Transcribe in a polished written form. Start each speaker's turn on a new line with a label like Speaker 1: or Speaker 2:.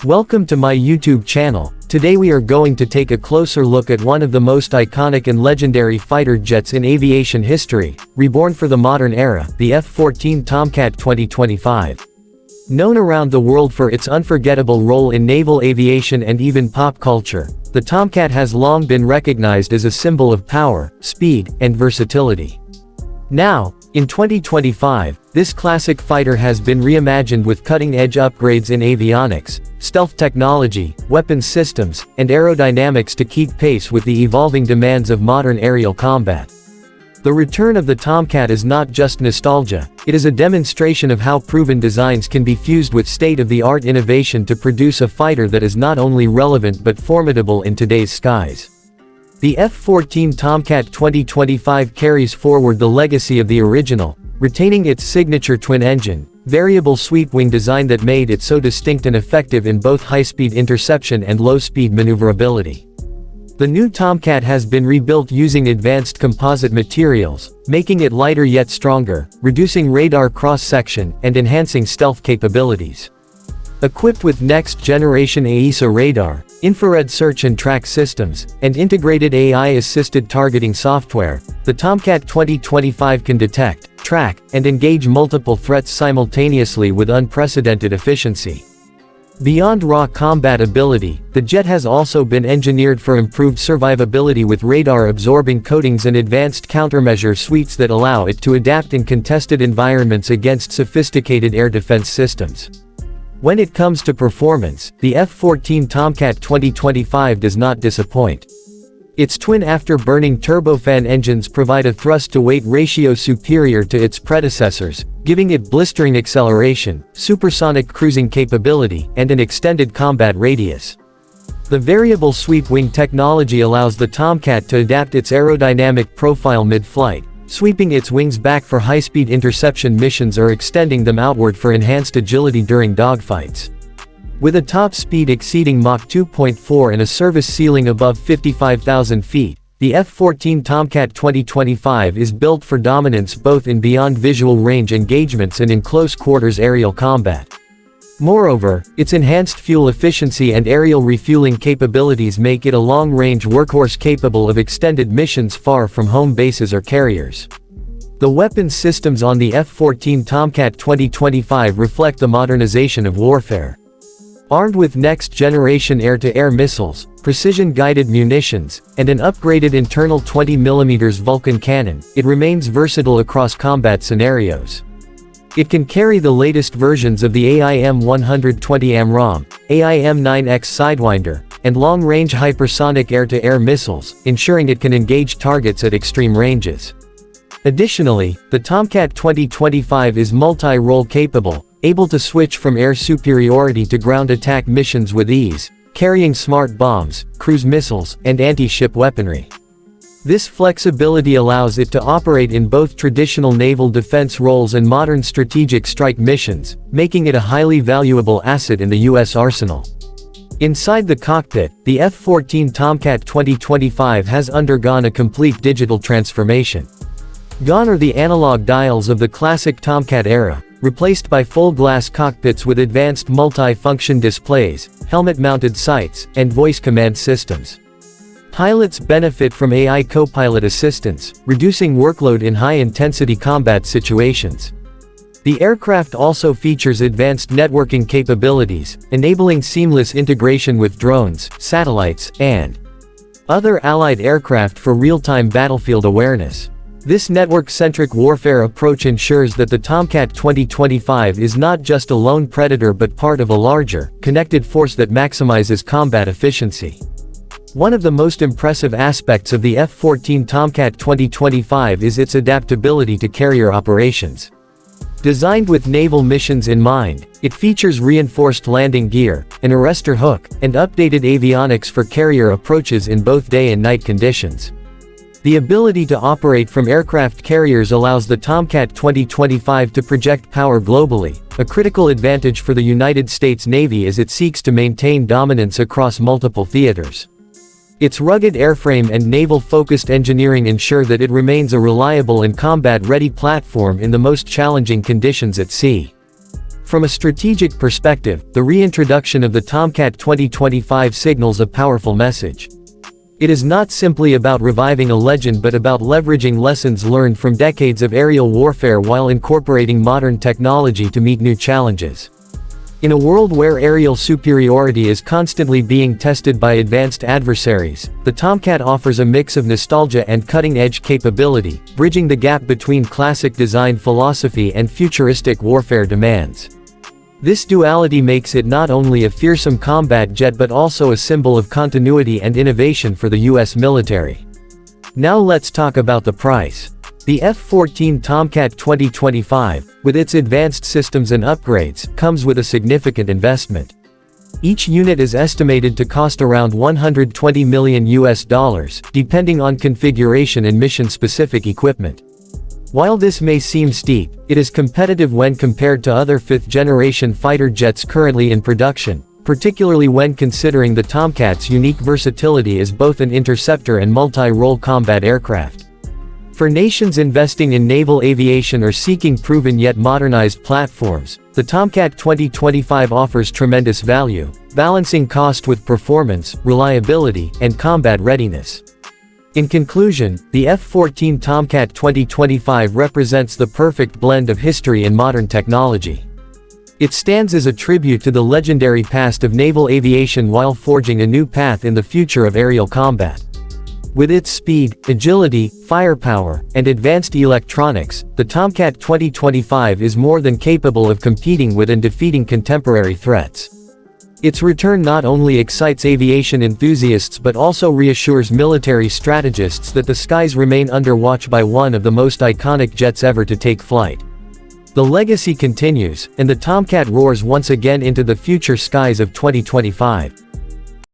Speaker 1: Welcome to my YouTube channel. Today we are going to take a closer look at one of the most iconic and legendary fighter jets in aviation history, reborn for the modern era, the F-14 Tomcat 2025. Known around the world for its unforgettable role in naval aviation and even pop culture, the Tomcat has long been recognized as a symbol of power, speed, and versatility. Now, in 2025, this classic fighter has been reimagined with cutting-edge upgrades in avionics, stealth technology, weapons systems, and aerodynamics to keep pace with the evolving demands of modern aerial combat. The return of the Tomcat is not just nostalgia, it is a demonstration of how proven designs can be fused with state-of-the-art innovation to produce a fighter that is not only relevant but formidable in today's skies. The F-14 Tomcat 2025 carries forward the legacy of the original, retaining its signature twin-engine, variable sweep-wing design that made it so distinct and effective in both high-speed interception and low-speed maneuverability. The new Tomcat has been rebuilt using advanced composite materials, making it lighter yet stronger, reducing radar cross-section, and enhancing stealth capabilities. Equipped with next-generation AESA radar, infrared search and track systems, and integrated AI-assisted targeting software, the Tomcat 2025 can detect, track, and engage multiple threats simultaneously with unprecedented efficiency. Beyond raw combat ability, the jet has also been engineered for improved survivability with radar-absorbing coatings and advanced countermeasure suites that allow it to adapt in contested environments against sophisticated air defense systems. When it comes to performance, the F-14 Tomcat 2025 does not disappoint. Its twin afterburning turbofan engines provide a thrust-to-weight ratio superior to its predecessors, giving it blistering acceleration, supersonic cruising capability, and an extended combat radius. The variable sweep-wing technology allows the Tomcat to adapt its aerodynamic profile mid-flight, sweeping its wings back for high-speed interception missions or extending them outward for enhanced agility during dogfights. With a top speed exceeding Mach 2.4 and a service ceiling above 55,000 feet, the F-14 Tomcat 2025 is built for dominance both in beyond visual range engagements and in close-quarters aerial combat. Moreover, its enhanced fuel efficiency and aerial refueling capabilities make it a long-range workhorse capable of extended missions far from home bases or carriers. The weapons systems on the F-14 Tomcat 2025 reflect the modernization of warfare. Armed with next-generation air-to-air missiles, precision-guided munitions, and an upgraded internal 20mm Vulcan cannon, it remains versatile across combat scenarios. It can carry the latest versions of the AIM-120 AMRAAM, AIM-9X Sidewinder, and long-range hypersonic air-to-air missiles, ensuring it can engage targets at extreme ranges. Additionally, the Tomcat 2025 is multi-role capable, able to switch from air superiority to ground attack missions with ease, carrying smart bombs, cruise missiles, and anti-ship weaponry. This flexibility allows it to operate in both traditional naval defense roles and modern strategic strike missions, making it a highly valuable asset in the U.S. arsenal. Inside the cockpit, the F-14 Tomcat 2025 has undergone a complete digital transformation. Gone are the analog dials of the classic Tomcat era, replaced by full-glass cockpits with advanced multi-function displays, helmet-mounted sights, and voice command systems. Pilots benefit from AI co-pilot assistance, reducing workload in high-intensity combat situations. The aircraft also features advanced networking capabilities, enabling seamless integration with drones, satellites, and other allied aircraft for real-time battlefield awareness. This network-centric warfare approach ensures that the Tomcat 2025 is not just a lone predator but part of a larger, connected force that maximizes combat efficiency. One of the most impressive aspects of the F-14 Tomcat 2025 is its adaptability to carrier operations. Designed with naval missions in mind, it features reinforced landing gear, an arrestor hook, and updated avionics for carrier approaches in both day and night conditions. The ability to operate from aircraft carriers allows the Tomcat 2025 to project power globally, a critical advantage for the United States Navy as it seeks to maintain dominance across multiple theaters. Its rugged airframe and naval-focused engineering ensure that it remains a reliable and combat-ready platform in the most challenging conditions at sea. From a strategic perspective, the reintroduction of the Tomcat 2025 signals a powerful message. It is not simply about reviving a legend but about leveraging lessons learned from decades of aerial warfare while incorporating modern technology to meet new challenges. In a world where aerial superiority is constantly being tested by advanced adversaries, the Tomcat offers a mix of nostalgia and cutting-edge capability, bridging the gap between classic design philosophy and futuristic warfare demands. This duality makes it not only a fearsome combat jet but also a symbol of continuity and innovation for the U.S. military. Now let's talk about the price. The F-14 Tomcat 2025, with its advanced systems and upgrades, comes with a significant investment. Each unit is estimated to cost around $120 million, depending on configuration and mission-specific equipment. While this may seem steep, it is competitive when compared to other fifth-generation fighter jets currently in production, particularly when considering the Tomcat's unique versatility as both an interceptor and multi-role combat aircraft. For nations investing in naval aviation or seeking proven yet modernized platforms, the Tomcat 2025 offers tremendous value, balancing cost with performance, reliability, and combat readiness. In conclusion, the F-14 Tomcat 2025 represents the perfect blend of history and modern technology. It stands as a tribute to the legendary past of naval aviation while forging a new path in the future of aerial combat. With its speed, agility, firepower, and advanced electronics, the Tomcat 2025 is more than capable of competing with and defeating contemporary threats. Its return not only excites aviation enthusiasts but also reassures military strategists that the skies remain under watch by one of the most iconic jets ever to take flight. The legacy continues, and the Tomcat roars once again into the future skies of 2025.